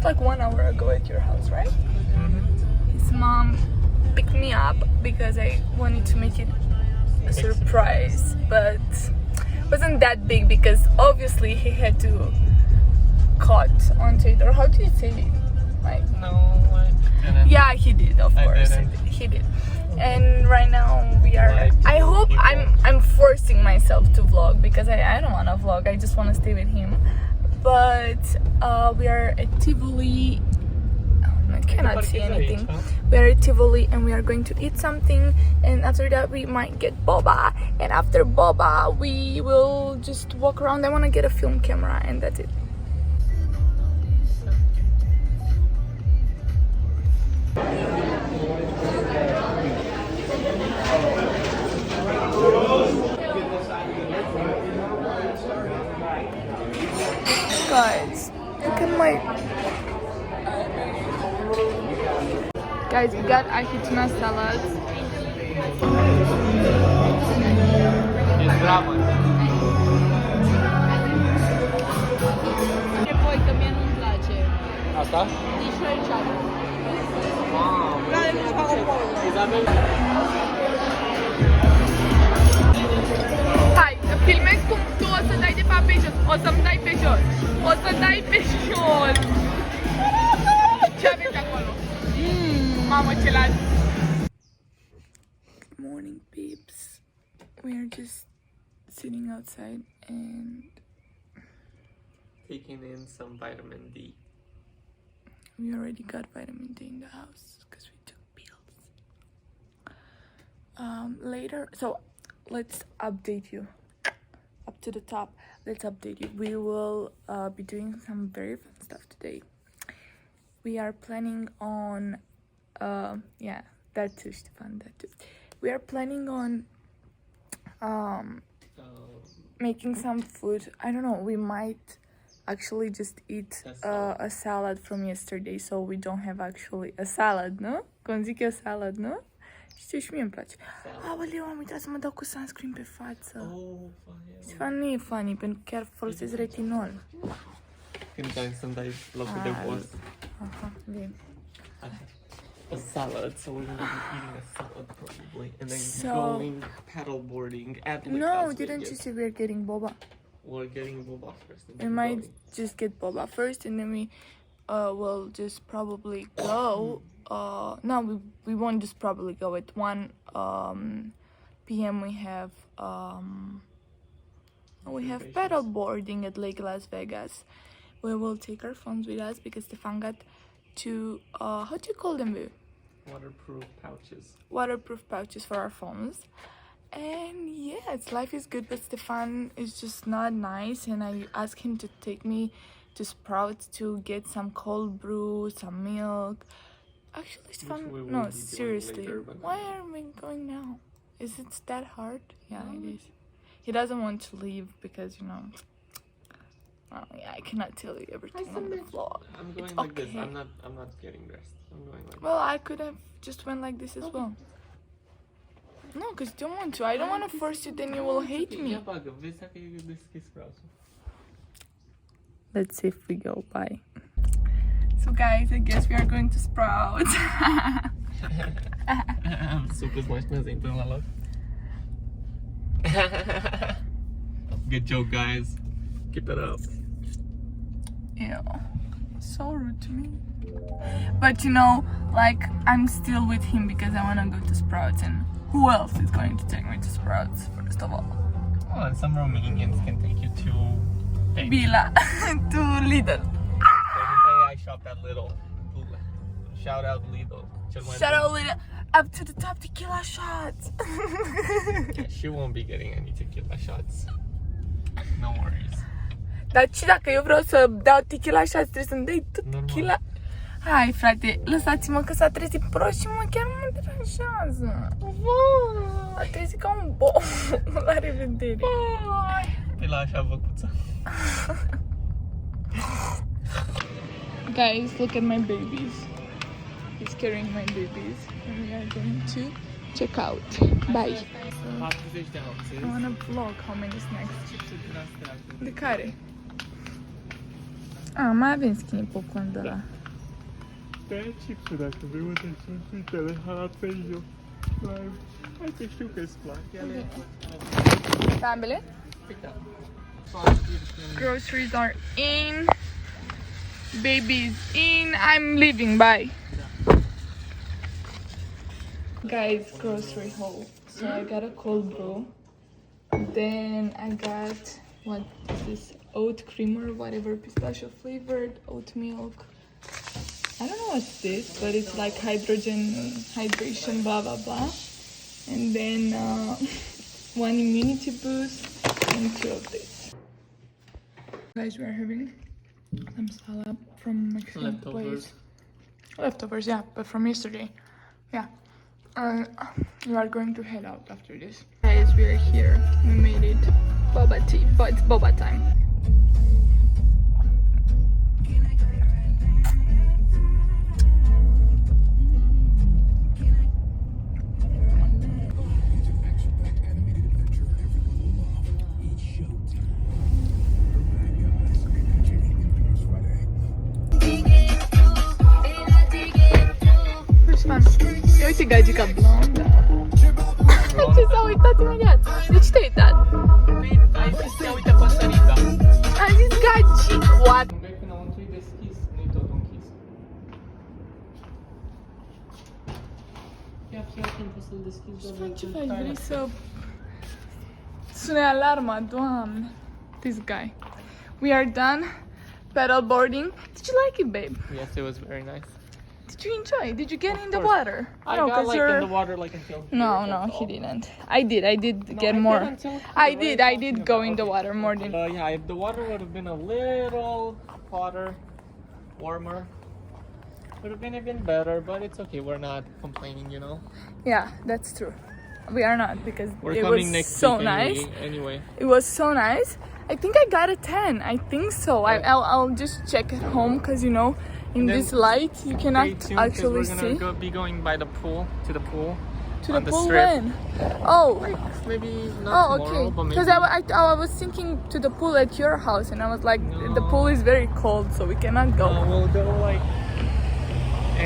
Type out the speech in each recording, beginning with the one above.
like 1 hour ago at your house, right? His mom picked me up because I wanted to make it a surprise, but wasn't that big because obviously he had to cut onto it, or how do you say it? Like, No, I didn't. yeah, he did, of course. didn't. He did. And right now we are. I hope I'm forcing myself to vlog because I don't want to vlog. I just want to stay with him. But we are at Tivoli. I cannot see anything. We are at Tivoli and we are going to eat something. And after that we might get boba. And after boba we will just walk around. I want to get a film camera and that's it. Guys, look at my... Guys, we got Argentina salads. Jest dramat. Poi că mie nu-mi place. Asta? Nici răceală. Mamă. Care nu-și fac o poză. Isabel. Hai, să filmez cum tu o să dai de fapt pe jos. O să-mi dai pe jos. O să dai pe jos. Ce aveți acolo? Mamă, ce la... Good morning, peeps. We are just sitting outside and Taking in some vitamin D. we already got vitamin D in the house because we took pills. Later, so let's update you. Up to the top, let's update you. We will be doing some very fun stuff today. We are planning on, yeah, that too, Stefan, that too. We are planning on making some food. I don't know, we might actually just eat a salad from yesterday, so we don't have actually a salad, no? Cum zic eu salad, nu? Știu, și mie îmi place. Aoleu, am uitat să mă dau cu sunscreen pe față. Oh, Ceva nu e funny, pentru că chiar folosesc retinol. Când ai să-mi dai locul de post. Aha, bine. A salad, so we're gonna be eating a salad probably, and then So- going paddleboarding at Lake No, Las didn't Vegas. you say we're getting boba? We're getting boba first. And We then might going. just get boba first and then we will just probably go. No, we won't just probably go at 1 p.m. We have paddle boarding at Lake Las Vegas. We will take our phones with us because Stefan got 2 how do you call them, babe? Waterproof pouches. Waterproof pouches for our phones. And yes, life is good, but Stefan is just not nice, and I asked him to take me to Sprouts to get some cold brew, some milk. Actually, Stefan, we will no, be doing seriously, later, but- why are we going now? Is it that hard? Yeah, it is. He doesn't want to leave because, you know, yeah, I cannot tell you everything on the vlog. I'm going It's like this. okay. I'm not getting dressed. I'm going like Well, I could have just went like this as well. No, because you don't want to. I don't want to force you, then you will hate Ia me. bagă, vezi dacă e deschis brațul. Let's see if we go. Bye. So guys, I guess we are going to Sprouts. Super smaczne până la loc. Good joke, guys. Keep it up. Ew. So rude to me. But you know, like, I'm still with him because I want to go to Sprouts, and who else is going to take me to Sprouts, first of all? Oh, and some Romanians can take you to Bila. To Lidl. I shopped at Lidl. Shout out Lidl. Shout out Lidl. Up to the top tequila shots. Yeah, she won't be getting any tequila shots. No worries. Dar și dacă eu vreau să dau tequila shots, trebuie să-mi dai tu Normal. tequila? Hai, frate, lăsați-mă că s-a trezit prost și mă chiar mă deranjează. A trezit ca un bou. La revedere. Te la așa văcuță. Guys, look at my babies. He's carrying my babies. And we are going to check out. Bye. 40 de ounces. I wanna vlog how many snacks. De care? Mai avem skinny popcorn de la. Te chipsul dacă vrei o să sunt uitele jalapeno. Hai că știu că-ți plac. Family. Groceries are in. Baby's in. I'm leaving. Bye. Guys, grocery haul. So I got a cold brew. Then I got what is this? Oat cream or whatever, pistachio flavored oat milk. I don't know what's this, but it's like hydration, blah blah blah. And then one immunity boost and 2 of this. Guys, we are having some salad from Mexican place. Leftovers, yeah, but from yesterday. Yeah. We are going to head out after this. Guys, we are here. We made it. Boba tea, but it's boba time. Eu uite gagica blondă. Ce s-a uitat imediat? De ce te-ai uitat? Ai zis să uite păsărița. Am zis gagic. What? Un bec înăuntru e deschis, nu-i tot închis. Ia timpul să-l deschizi. Ce faci? Vrei să sune alarma, doamne. This guy. We are done pedal boarding. Did you like it, babe? Yes, it was very nice. Did you enjoy? Did you get in the course. water? I No, got 'cause like you're... in the water like until here, No, that's no, all. he didn't. I did get I more. did until here, I what did, are you I did talking go about? in the water more than... Yeah, if the water would have been a little hotter, warmer, would have been even better, but it's okay, we're not complaining, you know? Yeah, that's true. We are not, because We're it coming was next so week nice. Anyway. It was so nice. I think I got a 10. I think so. I'll just check at home, because you know, in And then this light you cannot Stay tuned, 'cause actually we're see. gonna be going by the pool, to the pool. To on the pool strip. when? Oh. Maybe not Oh, tomorrow, okay. but maybe. Because I was thinking to the pool at your house, and I was like, the No. pool is very cold, so we cannot go. We'll go like,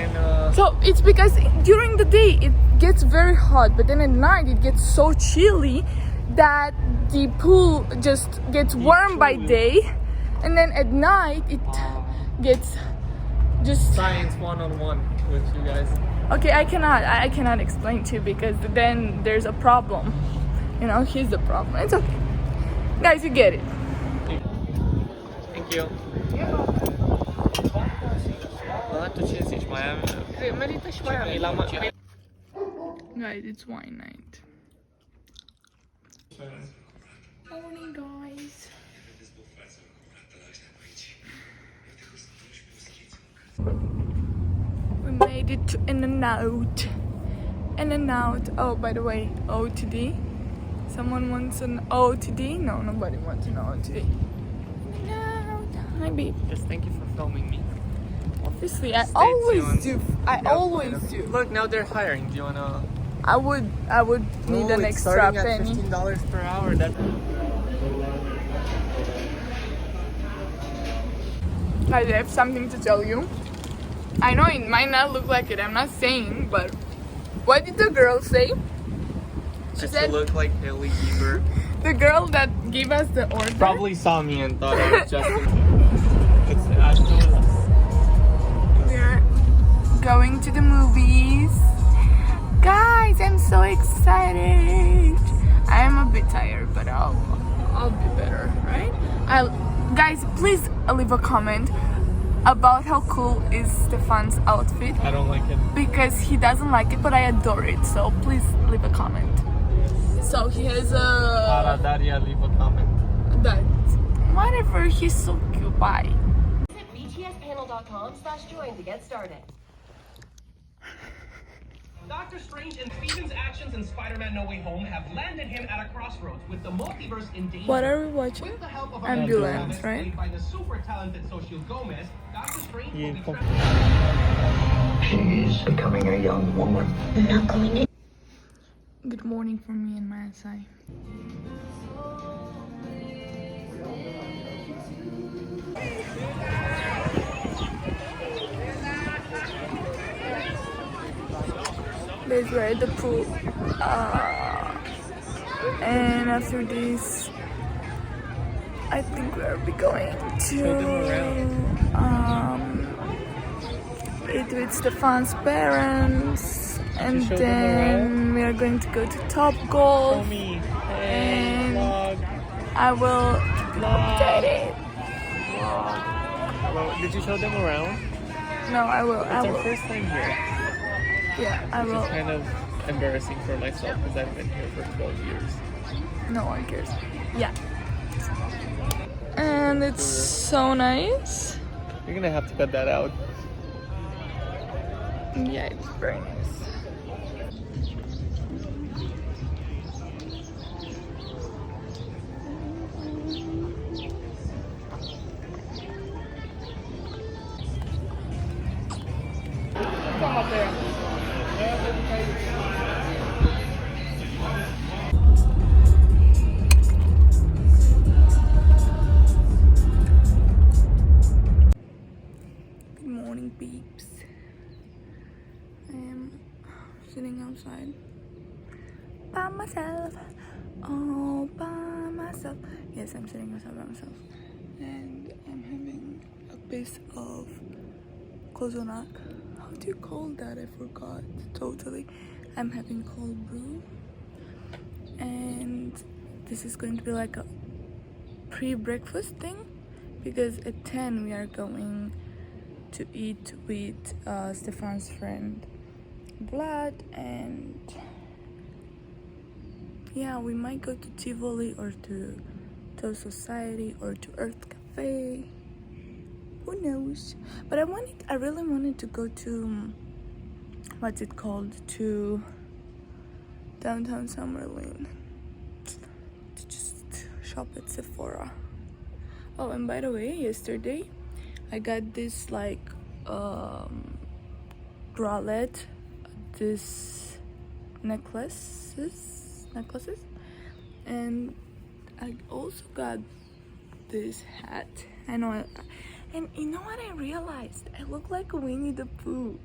and So it's because during the day it gets very hot, but then at night it gets so chilly that the pool just gets warm by chilly. day, and then at night it gets just science 1-on-1 with you guys. okay. I cannot explain to you, because then there's a problem. You know, he's the problem. It's okay, guys. You get it. Thank you. Tu ce zici? Mai am... Merită și mai am. Guys, it's wine night. Morning, guys. We made it to In-N-Out. In-N-Out. Oh, by the way, OTD. Someone wants an OTD? No, nobody wants an OTD. In-N-Out. Hi, babe. Just thank you for filming me. Obviously, I Stay always tuned. do. I always do. Look, now they're hiring. Do you wanna? I would need an it's extra starting at penny. $15 per hour. That's Guys, I have something to tell you. I know it might not look like it, I'm not saying, but what did the girl say? She Does said it look like Ellie Bieber? the girl that gave us the order. Probably saw me and thought I was Justin. It's Ashton. We're going to the movies. Guys, I'm so excited. I am a bit tired, but I'll be better, right? Guys, please leave a comment about how cool is Stefan's outfit, I don't like it. because he doesn't like it, but I adore it. So please leave a comment. So he has a Daria, leave a comment. that whatever. He's so cute. Bye. Visit btspanel.com/join to get started. Doctor Strange and Stephen's actions in Spider-Man No Way Home have landed him at a crossroads with the multiverse in danger. What are we watching? With the help of Ambulance, Gomez, right? played by the super talented Socio Gomez, Doctor Strange will be She's becoming a young woman. Good morning from me and my Asai. Guys, we're at the pool. And after this, I think we'll be going to eat with Stefan's parents, and then we are going to go to Top Golf, and I will update it. Well, did you show them around? No, I will. It's our first time here. Yeah, I will. It's kind of embarrassing for myself because I've been here for 12 years. No one cares. Yeah. And it's so nice. You're gonna have to cut that out. Yeah, it's very nice. Good morning, peeps. I am sitting outside by myself, all by myself. Yes, I'm sitting outside by myself, and I'm having a piece of kozonak. How do you call that? I forgot totally. I'm having cold brew, and this is going to be like a pre-breakfast thing, because at 10 we are going to eat with Stefan's friend Vlad, and yeah, we might go to Tivoli or to Toast Society or to Earth Cafe. Who knows? But I really wanted to go to, what's it called, to downtown Summerlin to just shop at Sephora. Oh, and by the way, yesterday I got this like bralette, this necklaces, and I also got this hat. I know, and you know what I realized? I look like Winnie the Pooh.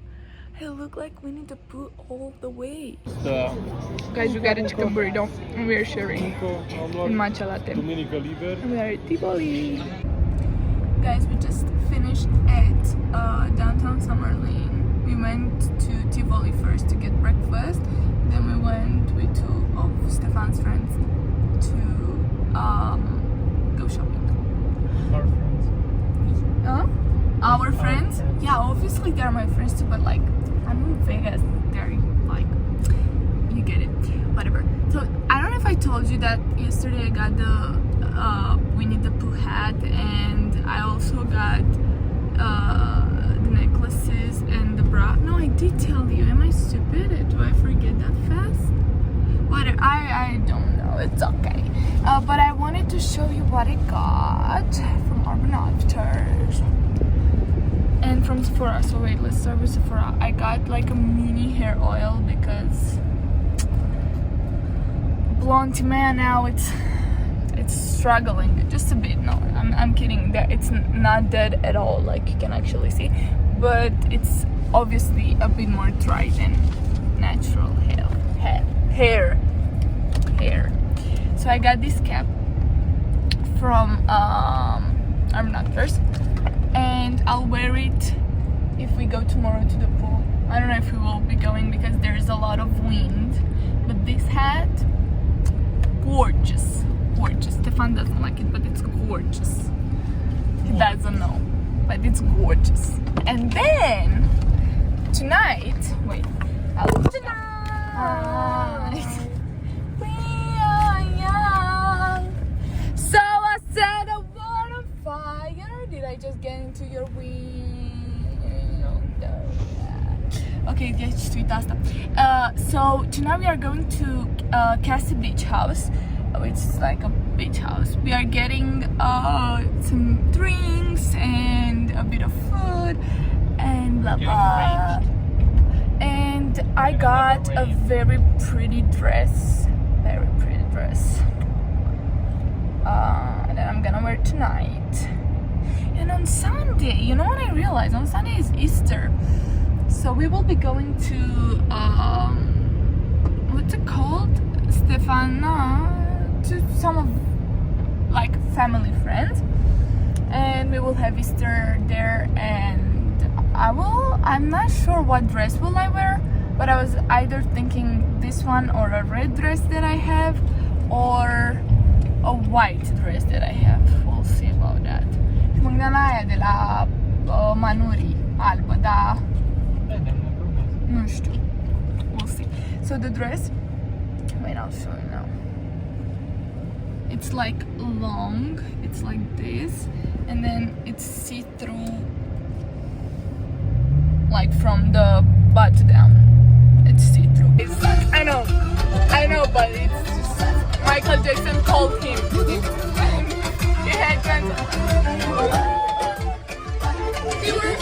I look like Winnie the Pooh all the way. Guys, we got a chicken burrito and we are sharing in matcha latte. And we are at Tivoli. Guys, we just finished at downtown Summerlin. We went to Tivoli first to get breakfast. Then we went with two of Stefan's friends to go shopping. Our friends. Huh? Our friends? Yeah, obviously they're my friends too, but like, I'm in Vegas. They're like, you get it. Whatever. So, I don't know if I told you that yesterday I got the Winnie the Pooh hat, and I also got the necklaces and the bra. No, I did tell you. Am I stupid? Do I forget that fast? Whatever. I don't know. It's okay. But I wanted to show you what I got from Urban Outfitters and from Sephora. So wait, let's start with Sephora. I got like a mini hair oil because blonde man now it's struggling just a bit. No, I'm kidding. That it's not dead at all, like you can actually see, but it's obviously a bit more dry than natural hair. So I got this cap from Urban Outfitters, and I'll wear it if we go tomorrow to the pool. I don't know if we will be going because there's a lot of wind, but this hat, gorgeous. Stefan doesn't like it, but it's gorgeous. He doesn't know, but it's gorgeous. And then tonight, wait, tonight we are young. So I set a world on fire. Did I just get into your wing? No. Okay, just tweet asta. So tonight we are going to Cassie Beach House, which is like a beach house. We are getting some drinks and a bit of food and blah blah. And I got a very pretty dress. That I'm gonna wear tonight. And on Sunday, you know what I realized? On Sunday is Easter. So we will be going to what's it called? Stefana to some of like family friends, and we will have Easter there. And I'm not sure what dress will I wear, but I was either thinking this one or a red dress that I have, or a white dress that I have. We'll see about that. Magdala e de la Manuri albă, da. Nu știu. We'll see. So the dress, wait, I'll show you now. It's like long, it's like this, and then it's see-through, like from the butt down. It's see-through. I know, but it's just Michael Jackson called him. He had cancer. We were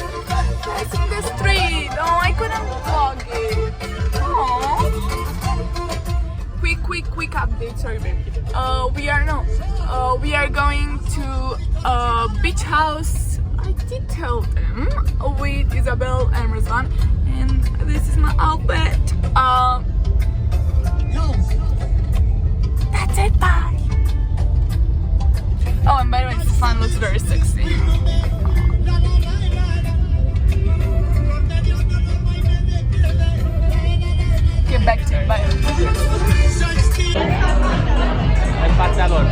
crossing the street. Oh, I couldn't vlog it. Oh. Quick update. Sorry, baby. We are going to a beach house. I did tell them, with Isabel and Razvan, and this is my outfit. That's it. Bye. Oh, and by the way, Stefan looks very sexy. Get back to you. Bye. În fața lor.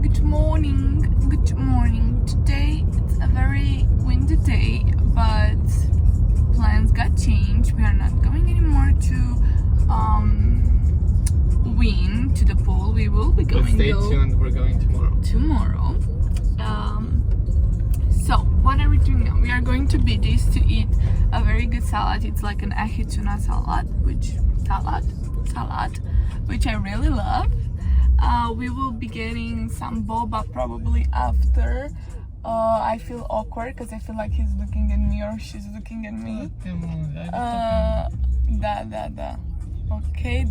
Good morning. Today it's a very windy day, but plans got changed. We are not going anymore to Wien, to the pool. We will be But going stay tuned, we're going tomorrow. So what are we doing now? We are going to Biddy's to eat a very good salad. It's like an ahi tuna salad, which I really love. We will be getting some boba probably after. I feel awkward because I feel like he's looking at me or she's looking at me. Okay,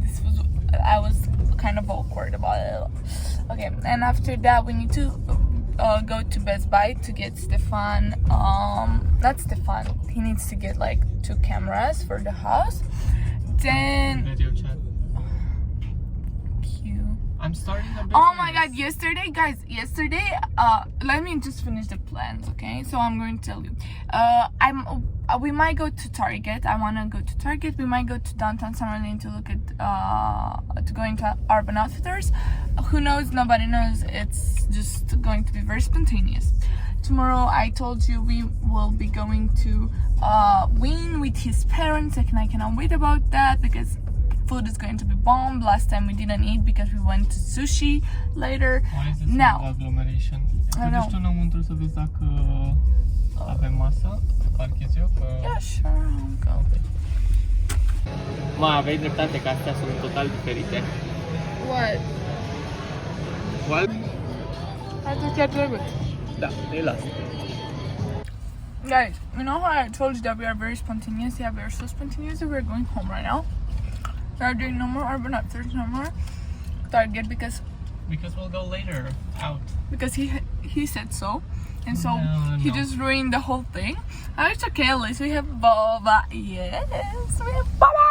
I was kind of awkward about it. Okay, and after that we need to go to Best Buy to get Stefan. Not Stefan. He needs to get like 2 cameras for the house. Then. Video chat. Cute. I'm starting a business. Oh my god, yesterday, let me just finish the plans, okay? So I'm going to tell you. We might go to Target. I want to go to Target. We might go to downtown Summerlin to look at, to go into Urban Outfitters. Who knows? Nobody knows. It's just going to be very spontaneous. Tomorrow, I told you we will be going to Wien with his parents. I cannot wait about that because food is going to be bomb. Last time we didn't eat because we went to sushi later. Why is this Now, agglomeration? I know. Te duci tu înăuntru să vezi dacă avem masă? Parchez eu? Că... Yeah, sure, I'll go. Ma, aveai dreptate că astea sunt total diferite. What? What? I chiar trebuie. Da, îi las. Guys, you know how I told you that we are very spontaneous? Yeah, we are so spontaneous that we're going home right now. We are doing no more Urban Outfitters, no more Target because we'll go later out. Because he said so, and so No. he just ruined the whole thing. Oh, it's okay, at least we have boba. Yes, we have boba.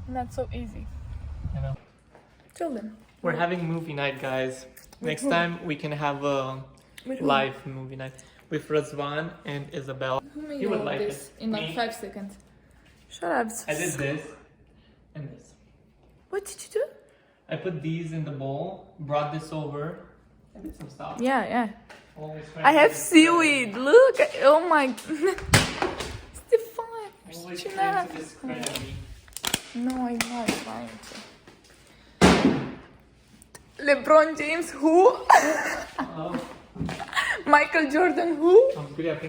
Not so easy. I know. Till then. We're having movie night, guys. Next time we can have a live movie night with Razvan and Isabel. Who made You would all like this it. in like Me. 5 seconds? Shut up. I did this and this. What did you do? I put these in the bowl, brought this over, and did some stuff. Yeah. Always I have trying to- seaweed. Look. Oh my. Stefan. Always chill trying out. to discredit me. No, I'm not trying to. LeBron James, who? Oh, Michael Jordan, who? I'm good at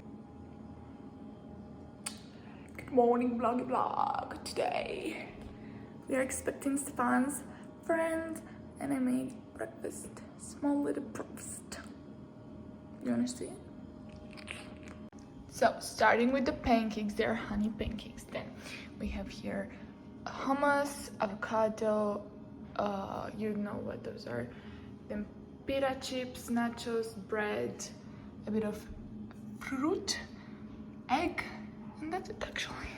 Good morning, vlog. Today we are expecting Stefan's friend, and I made breakfast. Small little breakfast. You wanna see it? So starting with the pancakes, they're honey pancakes. Then we have here hummus, avocado, you know what those are. Then pita chips, nachos, bread, a bit of fruit, egg, and that's it actually.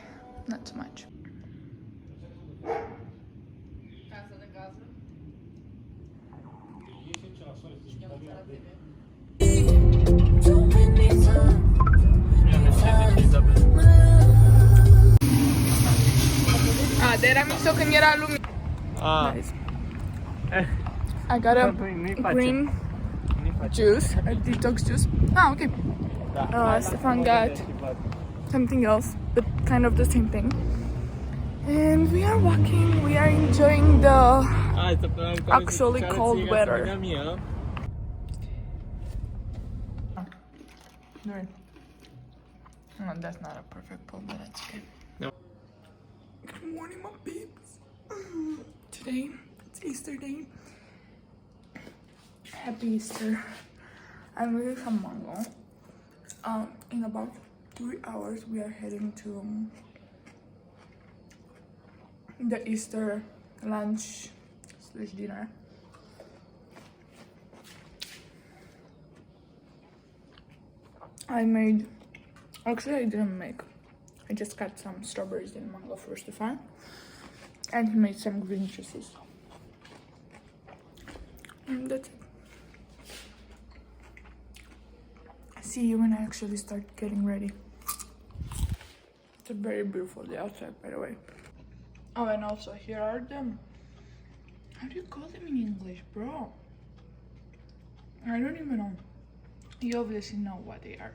Not too much. Tiramisu că mi era lumină. Nice. I got a green juice, a detox juice. Okay. Stefan got something else, but kind of the same thing. And we are walking, we are enjoying the actually cold weather. Oh, that's not a perfect pull, but that's okay. No. Good morning, my babes. Today, it's Easter Day. Happy Easter. I'm with some mango. In about 3 hours, we are heading to the Easter lunch / dinner. Actually I didn't make. I just cut some strawberries and mango for Stefan. And he made some green juices. And that's it. See you when I actually start getting ready. It's a very beautiful day outside, by the way. Oh, and also here are them. How do you call them in English, bro? I don't even know. You obviously know what they are.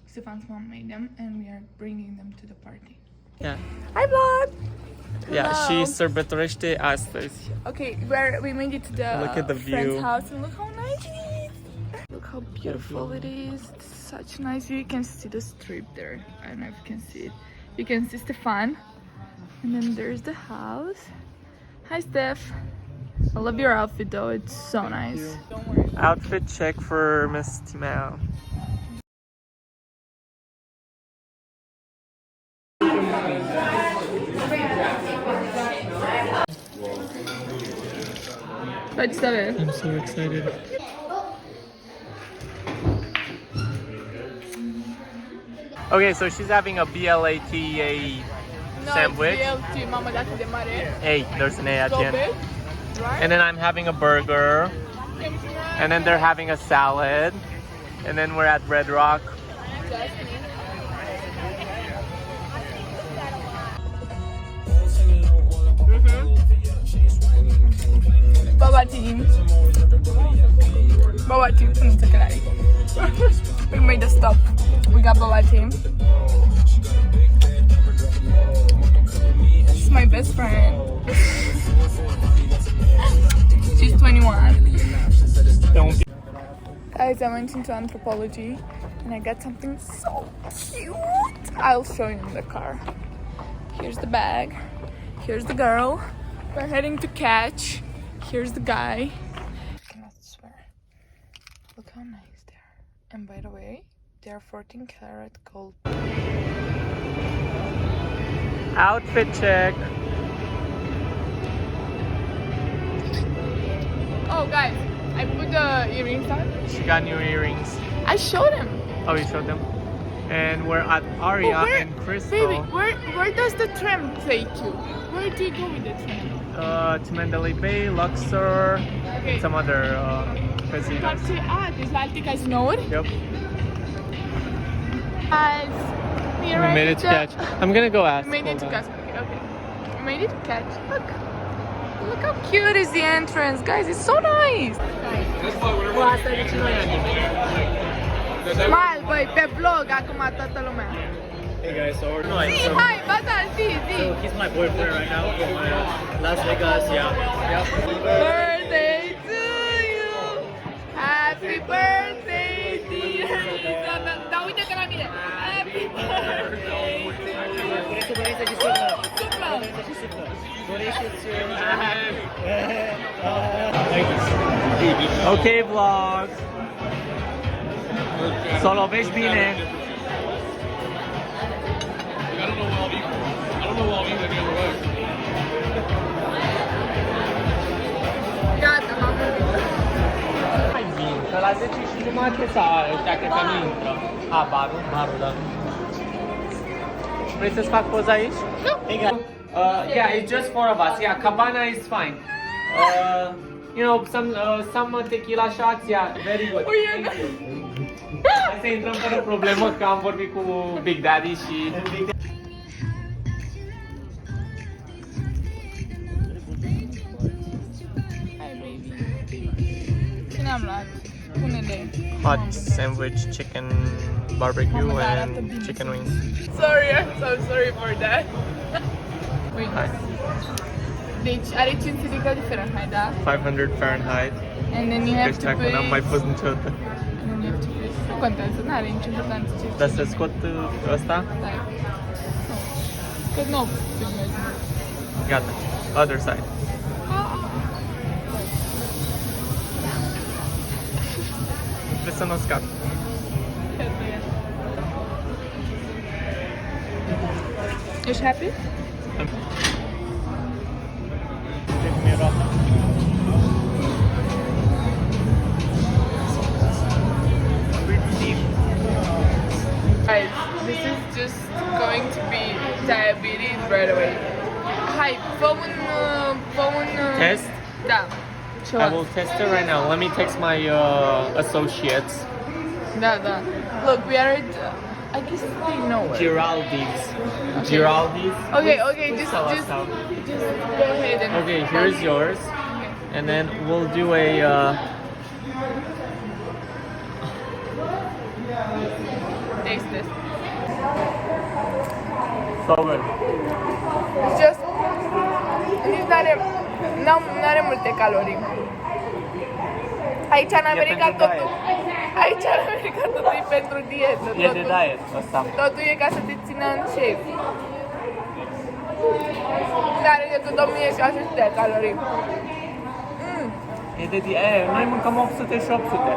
Stefan's mom made them and we are bringing them to the party. Yeah. Hi vlog! Yeah, Hello. she's sărbătorește astăzi. Okay, we made it to the, Look at the friend's view. house and look how nice it is! Look how beautiful it is. It's such nice view. You can see the strip there. I don't know if you can see it. You can see Stefan. And then there's the house. Hi Steph. I love your outfit though, it's so nice. Don't worry. Outfit check for Miss Timea. Представляю. I'm so excited. Okay, so she's having a BLATA sandwich. BLT, mama dată de mare. Hey, there's an A at So the end. big, right? And then I'm having a burger. And then they're having a salad. And then we're at Red Rock. Boba team. Boba team. We made a stop. We got boba team. This is my best friend. She's 21. Guys, I went into anthropology and I got something so cute. I'll show you in the car. Here's the bag. Here's the girl. We're heading to catch. Here's the guy. I cannot swear. Look how nice they are. And by the way, they are 14 karat gold. Outfit check. Oh, guys, I put the earrings on. She got new earrings. I showed him. Oh, you showed them? And we're at Aria and Crystal. Baby, where does the tram take you? Where do you go with the tram? To Mandalay Bay, Luxor, Okay. some other casinos. Deci la Altica Snowed. Yep. Guys, We made it to catch. I'm gonna go ask. We made it Hold to on. catch. Okay. We made it to catch. Look how cute is the entrance, guys. It's so nice. Smile, băi, pe vlog acum toată lumea. Hey guys, so we're Zi, hai, bata, zi. So he's my boyfriend right now from Las Vegas, yeah. Birthday to you. Happy birthday, dear. Da, uite-te la mine. Happy birthday to you. Okay, vlog. Să o lovești bine. vlogging when you work. Gata, mamma mia. Hai vinto, la 10:30 sa ăștia cred că nu intră. Barul, da. Vrei să-ți fac poza aici? Nu. Yeah, it's just 4 of us. Yeah, cabana is fine. You know, some tequila shots, yeah, very good. Thank you. Hai să intrăm fără problemă, că am vorbit cu Big Daddy și... Hai, baby. Cine am luat? Pune-le. Hot sandwich, chicken barbecue Oh my God, and that's a chicken wings. Sorry, I'm so sorry for that. Wait. Hai. Deci are 500 de grade Fahrenheit, da? 500 Fahrenheit. And then you have to Ăștia put... că n-am mai fost niciodată. And then you have to put... Nu contează, n-are nicio importanță ce... Dar să scot ăsta? Da. Nu. Că nu filmezi. Gata. Other side. Trebuie să nu scap. Ești happy? Guys, this is just going to be diabetes right away. Hai, fă un... Test? Da. Ce I will test it right now. Let me text my associates. Da, da. Look, we are at... I guess they know it. Giraldi's. Giraldi's. Okay, Please tell us just how. go ahead and... Okay, here's yours. And then we'll do a... Taste this. So good. It's just... Nici n-are multe calorii. Aici în America pentru totul... Aici în America totul e pentru dietă. E de diet ăsta. Totul e ca să te țină în shape. N-are decât 1600 de calorii. E de diet. Noi mâncăm 800 și 800.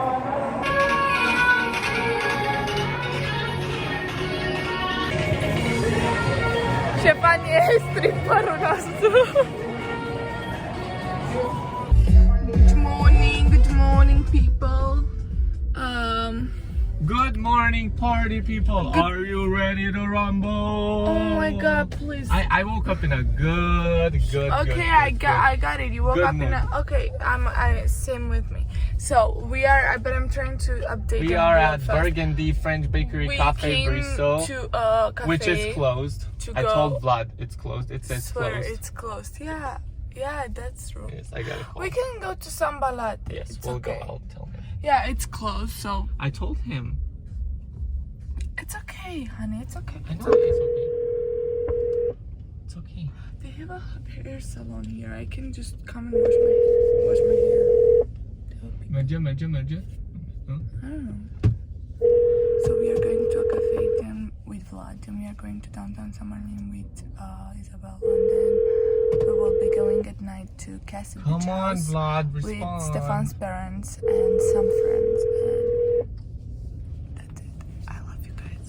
Ștefan e stripperul nostru. Good morning people. Good morning, party people. Are you ready to rumble? Oh my God, please. I woke up in a good. Okay, I got it. You woke Good up in a... Okay, I same with me. So we are, but I'm trying to update. We them are real at fast. Burgundy French Bakery We Cafe came Briseau, to a cafe. which is closed. to I go- told Vlad it's closed. It says Swear, closed. it's closed. Yeah, that's true. Yes, I got it. We can go to Sambalat. Yes, It's we'll okay. go. I'll tell him. Yeah, it's closed, so I told him. it's okay, honey. It's okay. I know it's okay. It's okay. They have a hair salon here. I can just come and wash my hair. That would be- Merge. I don't know. So we are going to a cafe then with Vlad, and we are going to downtown Summerlin with Isabel, and then we will be going at night to Cassie Beach Come on, House Vlad, with respond. Stefan's parents and some friends, and that's it. I love you guys.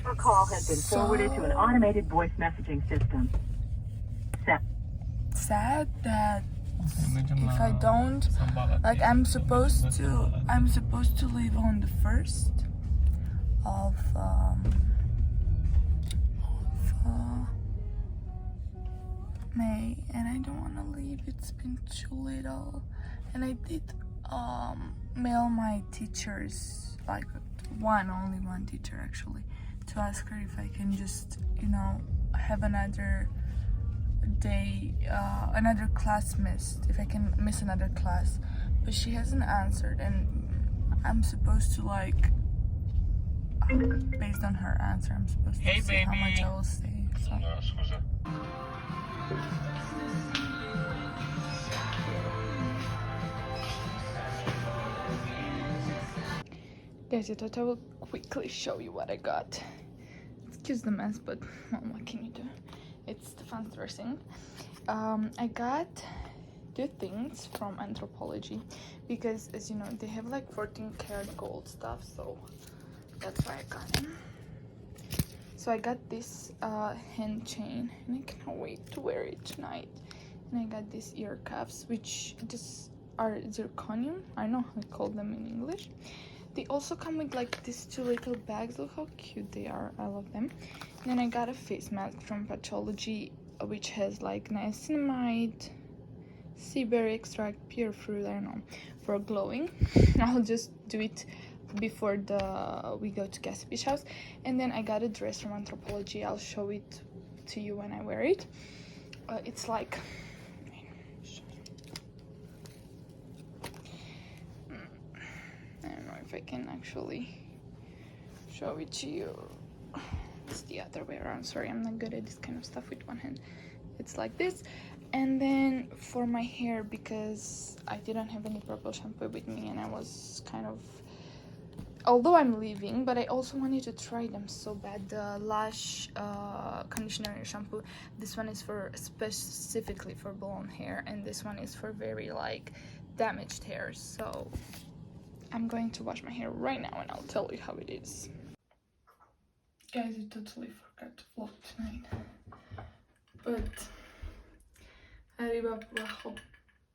Your call has been forwarded to an automated voice messaging system. Sad that if I don't, like, I'm supposed to leave on the 1st of May, and I don't want to leave. It's been too little, and I did mail my teachers, like only one teacher actually, to ask her if I can just, have another day, another class missed, if I can miss another class, but she hasn't answered, and I'm supposed to, like, based on her answer, I'm supposed to see how much I will stay. So. Guys, I thought I will quickly show you what I got. Excuse the mess, but well, what can you do? It's Stefan's dressing. I got 2 things from Anthropology because, as you know, they have like 14 karat gold stuff, so that's why I got them. So I got this hand chain and I cannot wait to wear it tonight. And I got these ear cuffs, which just are zirconium. I don't know how to call them in English. They also come with like these 2 little bags. Look how cute they are. I love them. And then I got a face mask from Patchology, which has like niacinamide, sea berry extract, pure fruit, I don't know, for glowing. I'll just do it before we go to Cassie Beach House. And then I got a dress from Anthropology. I'll show it to you when I wear it. It's like, I don't know if I can actually show it to you. It's the other way around. Sorry, I'm not good at this kind of stuff with one hand. It's like this. And then for my hair, because I didn't have any purple shampoo with me and I was kind of, although I'm leaving, but I also wanted to try them so bad. The Lush conditioner and shampoo, this one is for specifically for blonde hair, and this one is for very like damaged hair. So I'm going to wash my hair right now and I'll tell you how it is. Guys, I totally forgot to vlog tonight, but arriba por abajo,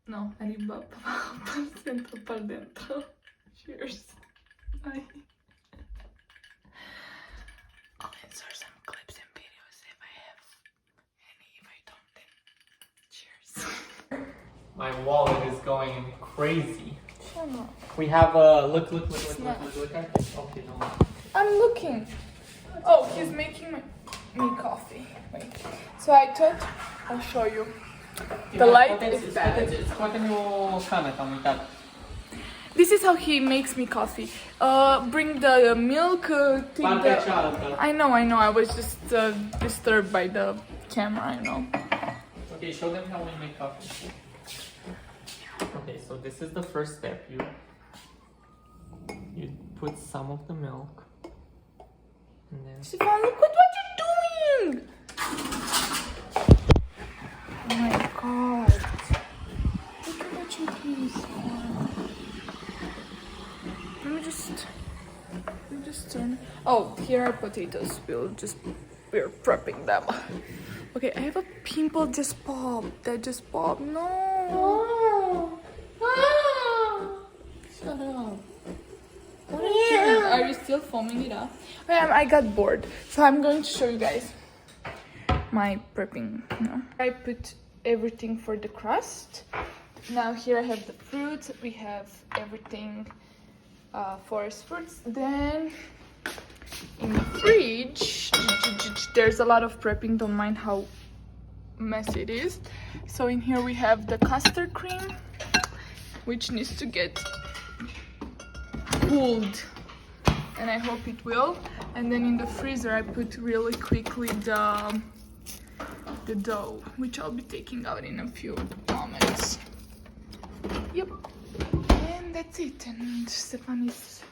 no, arriba por abajo, por centro, por dentro. Cheers. Bye. I'll insert some clips and videos if I have any. If I don't, then cheers. My wallet is going crazy. Shut up. We have a look at it. Okay, no. I'm looking. Oh, he's making me coffee. Wait. So I thought I'll show you. The light is bad. This is how he makes me coffee. Bring the milk. Take the... I know. I was just disturbed by the camera. I know. Okay, show them how we make coffee. Okay, so this is the first step. You put some of the milk, and then Stefan, look what you're doing! Oh my god! Look at what you're doing, Stefan. Let me just turn. Oh, here are potatoes. We're prepping them. Okay, I have a pimple just popped. That just popped. No. Shut up. What are you doing? Are you still foaming it up? I got bored, so I'm going to show you guys my prepping. I put everything for the crust. Now here I have the fruit. We have everything, forest fruits. Then in the fridge, there's a lot of prepping. Don't mind how messy it is. So in here we have the custard cream, which needs to get cooled, and I hope it will. And then in the freezer I put really quickly the dough, which I'll be taking out in a few moments. Yep, and that's it. And Stefan is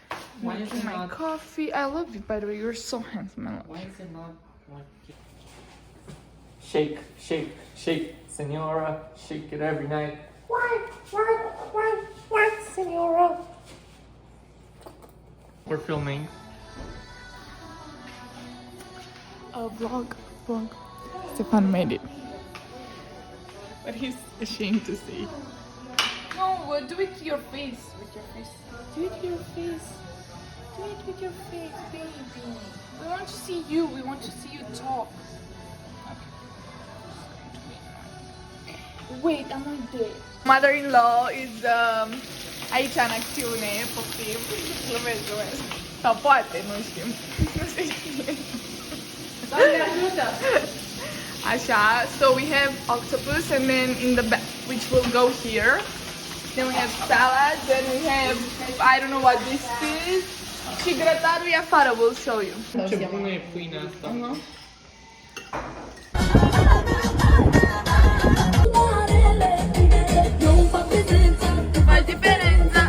making my coffee. I love you, by the way. You're so handsome. Why is it not like... Shake, shake, shake, Senora. Shake it every night. Why, Senora? We're filming. Vlog. Stefan made it, but he's ashamed to say. No, do it to your face. Do it to your face. Do it with your face, baby. We want to see you. We want to see you talk. Okay. Wait, I'm not there. Mother-in-law is aici în acțiune, poftim. Glumesc. Sau poate, nu știm. Nu se știe. Doamne ajută! Așa, so we have octopus, and then in the back, which will go here. Then we have salad, then we have, I don't know what this is. Și grătarul e afară, we'll show you. Ce bună e pâinea asta. Faci diferența.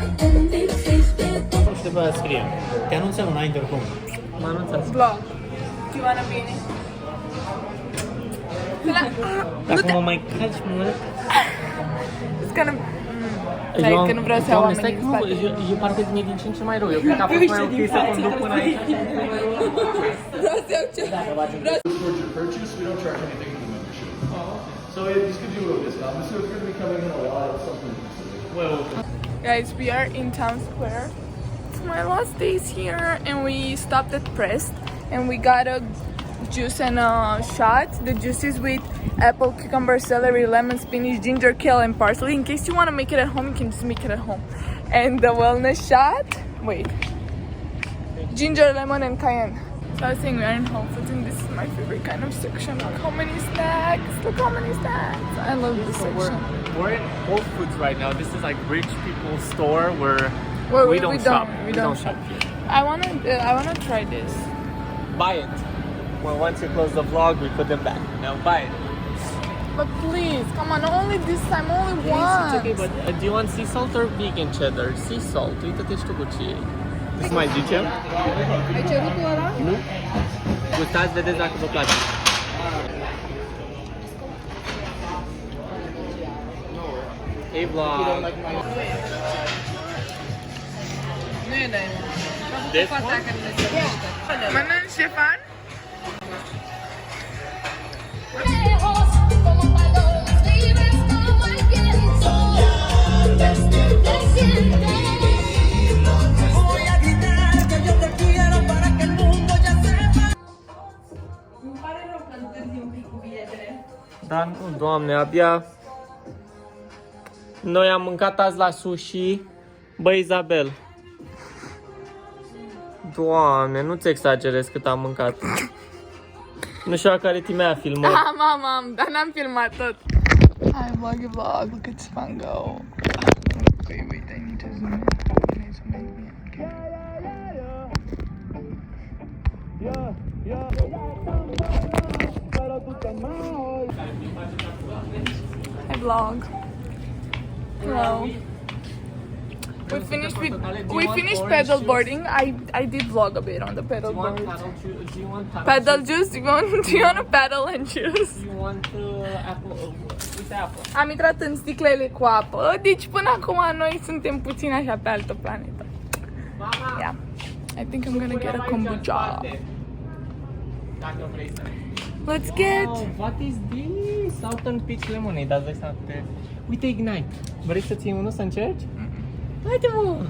Se va scrie. Te anunțăm înainte oricum. Mă anunțați. Vlog. Do you wanna be in it? Dacă mă mai caci mult. It's gonna... Like, că nu vreau să iau Doamne, oamenii stai din că spate. nu, e parcă devine din ce în ce mai rău. Eu cred că a fost mai ok să conduc până aici. Vreau să iau ce... Towards your purchase, we don't charge anything for the membership. So this gives you a little discount. This is going to be coming in a lot of something. Well, Guys, we are in Town Square. It's my last days here, and we stopped at Prest, and we got a juice and a shot. The juice is with apple, cucumber, celery, lemon, spinach, ginger, kale, and parsley. In case you want to make it at home, you can just make it at home. And the wellness shot, wait, ginger, lemon, and cayenne. So I was saying we are in Whole Foods, and this is my favorite kind of section. Look how many snacks! Look how many snacks! I love this section. we're in Whole Foods right now. This is like rich people's store where Well, we don't shop. We don't shop. I wanna try this. Buy it. Well, once you close the vlog, we put them back. Now buy it. But please, come on, only this time, only It's one. okay, but do you want sea salt or vegan cheddar? Sea salt. Uită-te și tu cu ce e. Îți mai zicem? Ai cerut cu ăla? Nu? Gustați, vedeți dacă vă place. Hey vlog. Nu e de This fata one? care ne servește. Mănânci, Ștefan? Lejos, como balones libres, como el viento. Te sientes. Voy a gritar que yo te quiero para que el mundo ya sepa. Îmi pare rău că întârzi un pic cu biletele. Da, nu, doamne, abia... Noi am mâncat azi la sushi. Bă, Izabel. Doamne, nu-ți exagerez cât am mâncat. Nu știu care timea filmări. Am, dar n-am filmat tot. Hi, vlog, look at Spango. Wait, I need to zoom in. I need to zoom in, Hi, vlog. Hello. We finished pedal boarding. I did vlog a bit on the pedal board. Do you want Pedal juice? Do you want to pedal and juice? Do you want apple? With apple. Am intrat în sticlele cu apă, deci până acum noi suntem puțin așa pe altă planetă. Yeah. I think I'm gonna get a kombucha. Dacă vrei să... Let's get... Oh, what is this? Southern Peach Lemonade. Dați voi seama pe... Uite, Ignite. Vrei să ții unul să încerci? Haide, mă!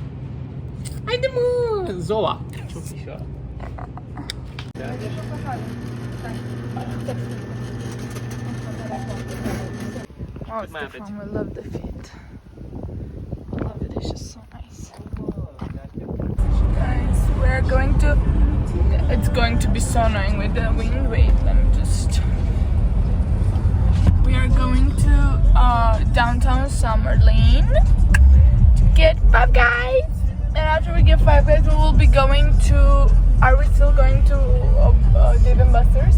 Haide, mă! Zoa. Ciupișoara. Oh, Stefan, we love the fit. I love it, it's just so nice. Guys, we're going to... It's going to be so annoying with the wind. Wait, let me just... We are going to downtown Summerlin to get Five Guys. And after we get Five Guys, we will be going to... Are we still going to Dave & Buster's?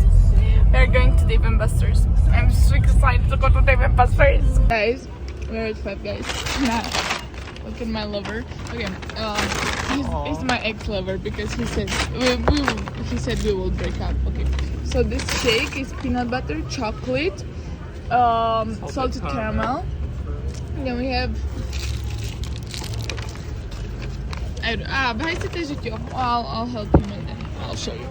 We are going to Dave & Buster's. I'm so excited to go to Dave & Buster's. Guys, we're at Five Guys. Now, look at my lover. Okay, he's my ex-lover because he said we will break up. Okay, so this shake is peanut butter, chocolate, salted caramel. And then we have... hai să te ajut eu. I'll help you and then I'll show you.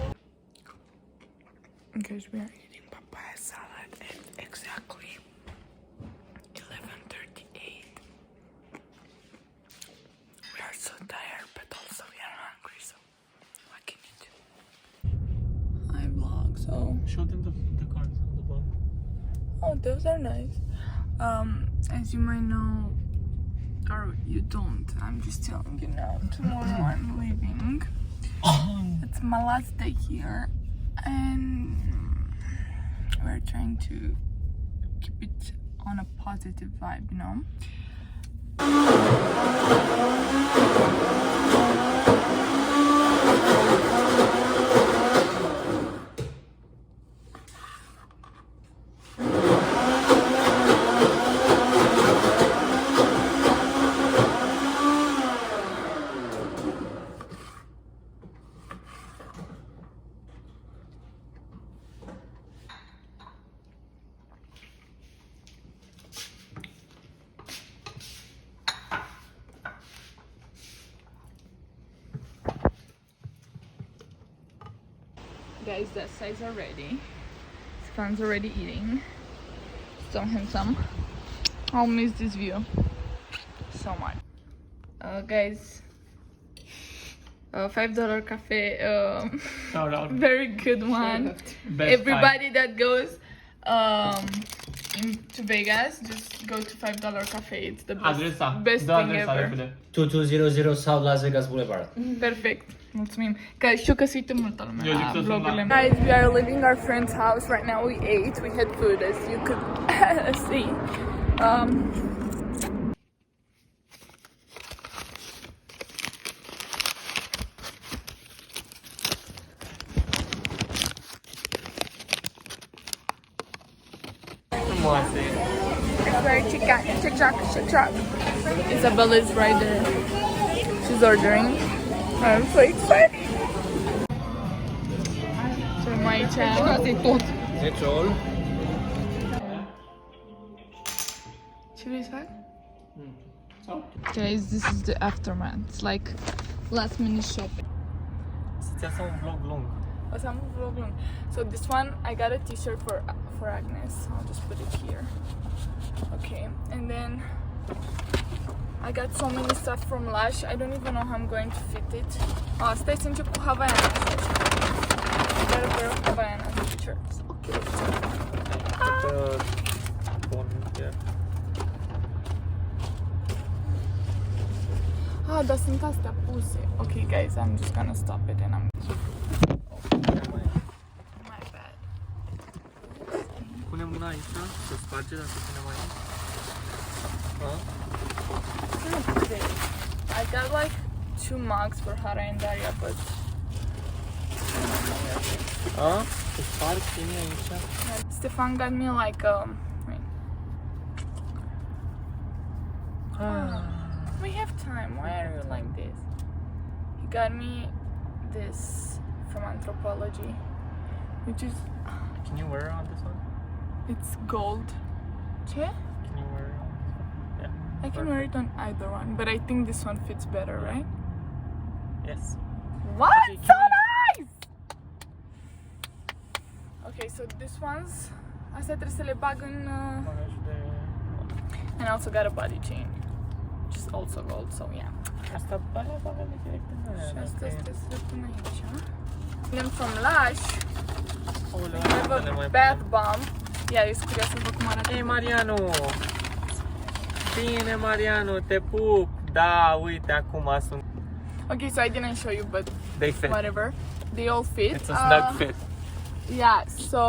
Guys, we are eating papaya salad at exactly 11:38. We are so tired, but also we are hungry, so what can you do? Hi vlog, so... Show them the cards on the bottom. Oh, those are nice. As you might know, or you don't, I'm just telling you now, tomorrow I'm leaving. It's my last day here, and we're trying to keep it on a positive vibe, you know? guys, that side's are ready. Stefan's already eating. So handsome. I'll miss this view so much. Guys, $5 cafe. Shout out. Very good one. Best Everybody that goes to Vegas, just go to $5 cafe. It's the best thing ever. 2200 South Las Vegas Boulevard. Perfect. Mulțumim. Că știu că se uită multă lumea Eu zic la să vlogurile sun mele. Guys, we are leaving our friend's house right now. We ate. We had food, as you could see. Frumoase. It's very chick-chock. Isabella is right there. She's ordering. I'm so excited. So my channel. That's all. Ce vrei să fac? Guys, this is the aftermath. It's like last minute shopping. Să-ți iasă un vlog lung. O să am un vlog lung. So this one, I got a t-shirt for Agnes. I'll just put it here. Okay, and then I got so many stuff from Lush. I don't even know how I'm going to fit it. Oh, stai să încep cu Havaiana. I got a pair of Havaiana t-shirts. Okay. Ah, dar sunt astea puse. Okay, guys, I'm just gonna stop it and I'm... My bad. Punem mâna aici, să sparge dacă punem aici. I got like 2 mugs for Hara and Daria, but... Să sparg tine aici. Stefan got me like wait. We have time. Why are you like this? He got me this from Anthropology, which is Can you wear on this one? it's gold. Ce? Can you wear it on this one? Yeah. I can wear it on either one, but I think this one fits better, right? Yes. What? Okay, So can nice! Okay, so this one's... Astea trebuie să le bag în... And I also got a body chain, which is also gold, so yeah. Asta bagă direct în Și aia. asta este să le pun aici. Then from Lush, we have a bath bomb. Yeah, eu sunt curioasă să văd cum arată. Ei, Marianu! Bine, Marianu, te pup! Da, uite, acum sunt... Okay, so I didn't show you, but They fit. whatever. They all fit. It's a snug fit. Yeah, so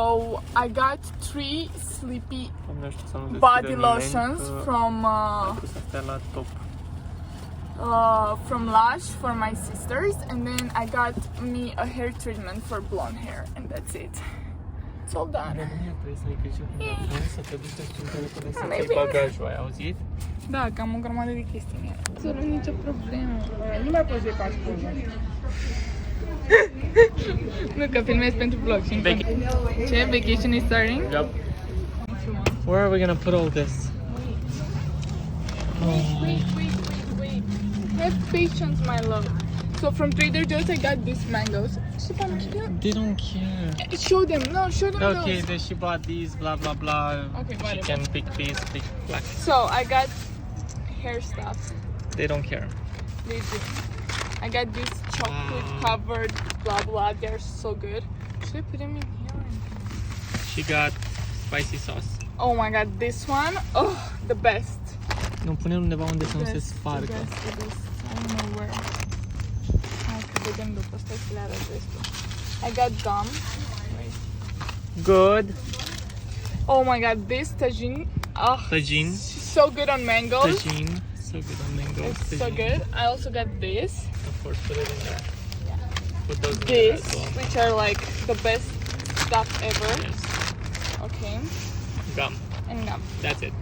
I got 3 sleepy Nu știu să nu body deschidem lotions nimeni, from că pus astea la top. from Lush for my sisters, and then I got me a hair treatment for blonde hair, and that's it. It's all done. Trebuie să-i grijă cu bagașul, să te duci în telefon să Maybe. ții bagajul, ai auzit? Da, că am o grămadă de chestii în ele. Absolut nicio problemă. Nu mai poți să faci poze. Nu, că filmez pentru vlog și ce? Vacation is starting? Yep. Where are we gonna put all this? Wait. Have patience, my love. So from Trader Joe's I got these mangoes. Stefan, They don't care. show them. No, show them Okay, those. then she bought these, blah blah blah. Okay, She whatever. can pick these, pick black. So I got hair stuff. They don't care. They do. I got this chocolate covered blah blah. They're so good. Should I put them in here? She got spicy sauce. Oh my god, this one. Oh, the best. Nu, pune undeva unde să nu se Best, spargă. the best, the best. I don't know where. Hai că vedem după. Stai să le arăt restul. I got gum. Wait. Good. Oh my god, this tagine. Oh, Tagine. so good on mangoes. Tagine. So good on mango. It's so Tagine. good. I also got this. Of course, put it in there. Put those in there This, as well. which are like the best stuff ever. Yes. Okay. Gum. And gum. That's it.